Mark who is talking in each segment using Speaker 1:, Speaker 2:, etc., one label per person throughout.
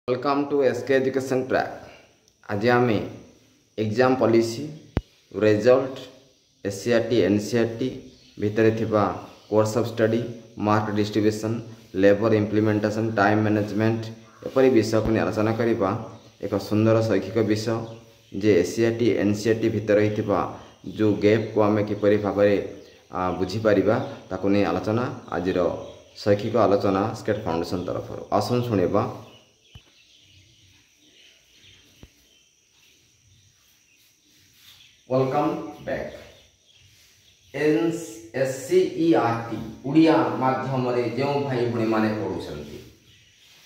Speaker 1: Welcome to SK education track. आज आम exam policy result SCERT NCERT भितर थिबा course of study mark distribution labour implementation time management एपरी विषय को आलोचना करबा एक सुंदर शैक्षिक विषय जे एससीईआरटी एनसीईआरटी भितर रहिथिबा जो गैप को आम किपरि भाव में बुझीपर ताकू नहीं आलोचना आज शैक्षिक आलोचना स्केट फाउंडेशन तरफ आसन शुणा। Welcome back. एससीईआरटी उड़िया माध्यम जो भाई भाई माने पढ़ुछंती,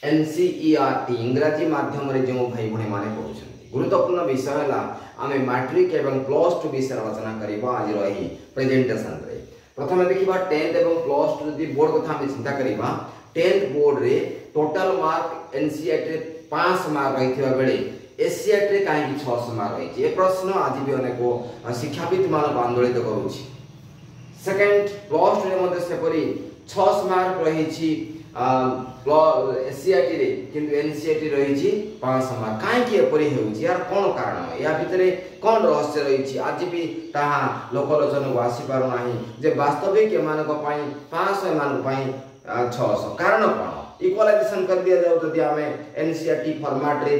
Speaker 1: एनसीईआरटी इंग्राजी माध्यम जो भाई भाई माने पढ़ुछंती। गुरुत्वपूर्ण विषय है आम मैट्रिक एवं +2 विषय आलोचना करबा आज रही प्रेजेंटेशन रे। प्रथम देखिबा 10th एवं +2 जदि बोर्ड कथा हम चिंता करबा 10th बोर्ड रे टोटल मार्क एनसीईआरटी 5 मार्क रहिथिबा बेले एससीईआरटी कहीं 600 मार्क रही। ये प्रश्न आज भी अनेक शिक्षाविद मान आंदोलित करुच्ची। सेकेंड +2 रे मध्य सेपरी 600 मार्क रही एससीईआरटी रे, किंतु एनसीईआरटी रही 500 मार्क। कहीं एपरी होउची यार कोन कारण, या भितरे कोन रहस्य रही आज भी ताहा लोकलोचन को आसी पारु नाही जे वास्तविक एमानक पई 500 एमानक पई 600 कारण कोन। इक्वलाइजेशन कर दिया जाउ जदि आमे एनसीईआरटी फॉर्मेट रे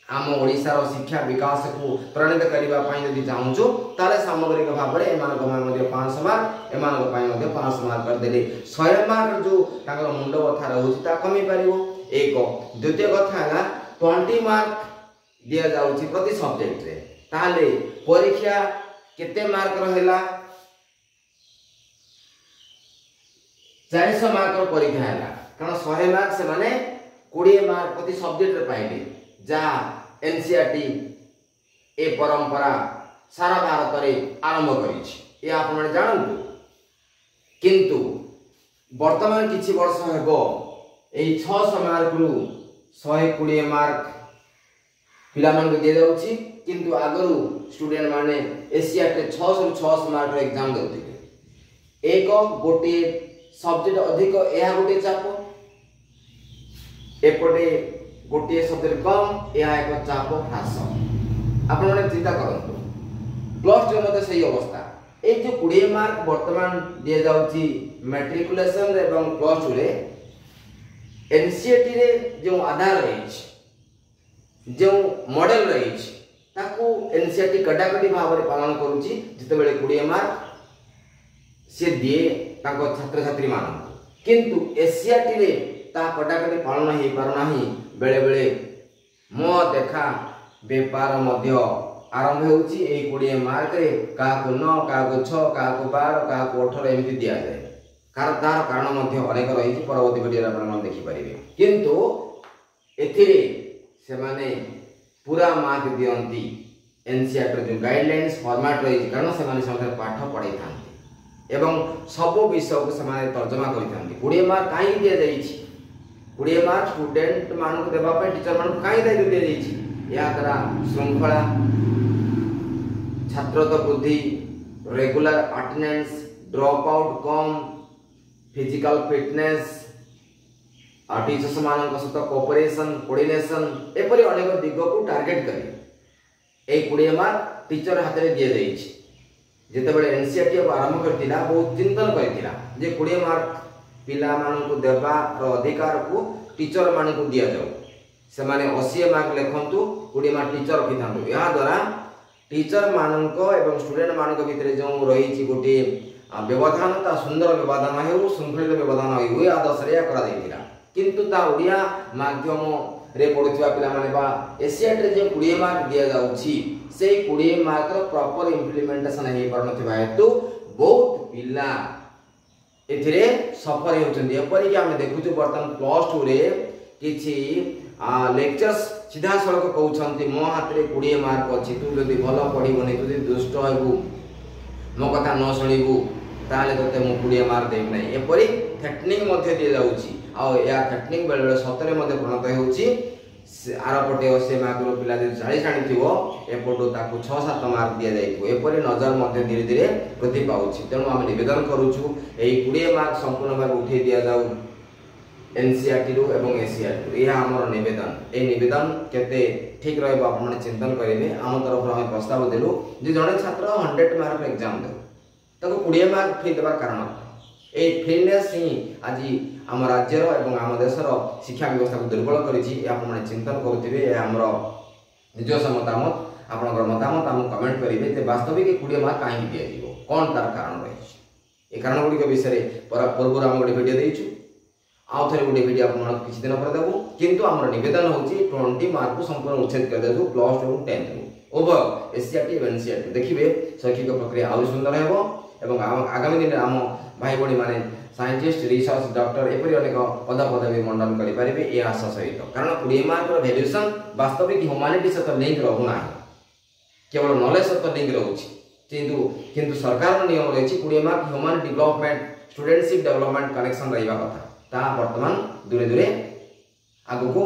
Speaker 1: आम ओडिशार शिक्षा विकास को प्रणीत करने चाहूँ ताले सामग्रिक भाव में एम 500 मार्क एम 500 मार्क करदे 100 मार्क जो मुंड कथा रोचे कमी पार। एक द्वितीय कथा है 20 मार्क दि जाऊँगी प्रति सब्जेक्ट रे, ताले परीक्षा केते मार्क रहा 400 मार्क परीक्षा है, कारण 100 मार्क से माने 20 मार्क प्रति सब्जेक्ट रे पाइबे। जहाँ एनसीईआरटी ए परंपरा सारा भारत में आरंभ करी आप जानतु, किंतु वर्तमान किछि वर्ष हेबो एई 600 मार्क रु 120 मार्क पिला मन दे जाउछि, किंतु आगरु स्टूडेंट माने एससीईआरटी 600 मार्क एग्जाम देउथिले। एक गोटे सब्जेक्ट अधिक एहा गोटे चाप, एपटे गोटे सब्जेक्ट कम यह एक चाप ह्रास। आपने चिंता करूँ +2 मध्य सही अवस्था ये जो 20 मार्क वर्तमान दि जाऊँगी मैट्रिकुलेशन एवं +2 रे एनसीईआरटी रे जो आधार रही जो मॉडल रही ताकू एनसीईआरटी कड़ाकड़ी भाव में पालन करुच्ची। जितेबाला 20 मार्क सी दिए छात्र छात्री मान, किंतु एससीईआरटी रे ता कड़ाकड़ी पालन हो पारना बेले बेले मो देखा बेपार मध्य आरंभ होउची। 20 मार्क रे का 9 का 6 का 12 का 18 एमती दिया जाए। तार कारण मध्य अनेक रही परवर्ती वीडियो आप देखि परिबे, किंतु एथिरे से माने पूरा मार्क दियंती एनसीईआरटी जो गाइडलाइंस फॉर्मेट रही, कारण से माने समस्त पाठ पढ़ाई थांती एवं सब विषय को से माने तर्जमा करि थांती। 20 मार्क काहे दिया जाईची, 20 मार्क स्टूडेंट मान देवा टीचर मान कहीं दायित्व दि जाइए। या द्वारा श्रृंखला छात्रत्व वृद्धि रेगुलर अटेंडेंस ड्रॉप आउट कम फिजिकल फिटनेस टीचर्स मान सहित कोऑपरेशन कोऑर्डिनेशन एपरी अनेक दिग को टार्गेट कर 20 मार्क टीचर हाथ में दि जाइए। जितेबाला एनसीईआरटी आरंभ करथिला बहुत चिंतन करथिला जे 20 मार्क पिला मानकु देवार अधिकार को टीचर मान को दिया जाऊ। से माने 80 मार्क लिखंतु 20 मार्क टीचर रखिथांतु। या द्वारा टीचर मानक एवं स्टूडेंट मानक भितर जो रही गोटे व्यवधान ता सुंदर व्यवधान हो श्रृंखलित व्यवधान हो आदर्श रे करा दैथिला, किंतु ता ओडिया माध्यम रे पढुथिबा पिला माने बा एससीईआरटी रे जो 20 मार्क दिया जाउछि से 20 मार्क रो प्रॉपर इम्प्लीमेंटेशन हे परनथिबा हेतु बहुत पिला एथिरे सफर होचंदी। एपरिक आम देखुछु बर्तमान +2 रे किछि लेक्चर्स सीधा सड़क कहउछंती मो हाथ रे 20 मार्क अछि, तू जदि भलो पढिबोनी तू जदि दुष्ट हेबु मो कथा न सुनिबु ताले तते मो 20 मार्क देब नै। एपरि थ्रेटनिंग मध्ये दि जाउछि आ या थ्रेटनिंग बेले बेले सतरे मध्ये परिणत होउछि। आरपटे 80 मार्क रो पिला जदि 40 आनी थिवो एपटो ताकू 6-7 मार्क दिया जाइथो। एपरि नजर मध्ये धीरे धीरे वृद्धि पाउछि। तेणु आम निवेदन करूछु एई 20 मार्क संपूर्ण भाव उठे दिया जाऊ एनसीईआरटी रू एवं एसीईआरटी रू यह हमर निवेदन ए निवेदन केते ठीक रहबो आपण माने चिंतन करिवे हम तरफ हम प्रस्ताव देलु जे जणे छात्र 100 मार्क एग्जाम दे ताको 20 मार्क फ्री देबार कारण ए फ्रीनेस ही आज आम राज्यर एवं आम देशर शिक्षा व्यवस्था को दुर्बल करिछि आपण माने चिंतन करथिबे ए हमर निजस्व मतामत आपनकर मतामत हम कमेंट करिवे जे वास्तविक 20 मार्क काहे दिया दिबो कोन तार कारण रहिछि ए कारण गुडी के विषय पूर्व हम गोटे वीडियो देइछु आउ थे गोटे वीडियो आप किसी दिन पर देबू किंतु आम निवेदन होची 20 मार्क को संपूर्ण उच्छेद कर देबू प्लस 2 और 10 रू ओवर एसीईआरटी एवं एनसीईआरटी देखिबे शैक्षिक प्रक्रिया आउ सुंदर हेबो एवं आगामी दिन आम भाई बड़ी माने साइंटिस्ट रिसर्च डॉक्टर एपरि अनेक पद पदवी मंडन करि परिबे ए आशा सहित कारण 20 मार्क रो वैल्यूएशन वास्तविक ह्यूमैनिटी सहित लिंक रहू ना केवल नॉलेज सहित लिंक रहूची किंतु सरकार रो नियम रहिछि 20 mark human development studentship development connection रहिबा कथा ता वर्तमान दूरे दूरे आगु को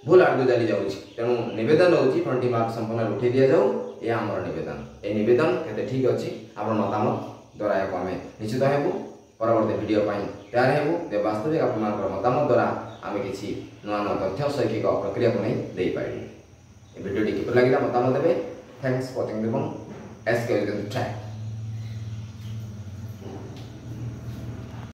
Speaker 1: भूल आगु जाली जाउछि तेणु निवेदन होछि 20 मार्क संपूर्ण उठे दिया जाऊ ए हमर निवेदन ए निवेदन केते ठीक अछि आपन मतामत द्वारा याको हमें निश्चित हेबु परवर्ती वीडियो पाई तैयार हेबु जे वास्तविक आपन मतामत द्वारा आमे किछि नवा नवा तथ्य शैक्षिक प्रक्रिया को नै देई पाइबु ए वीडियो टी किपर लागिला मतामत देबे thanks for watching the SK track.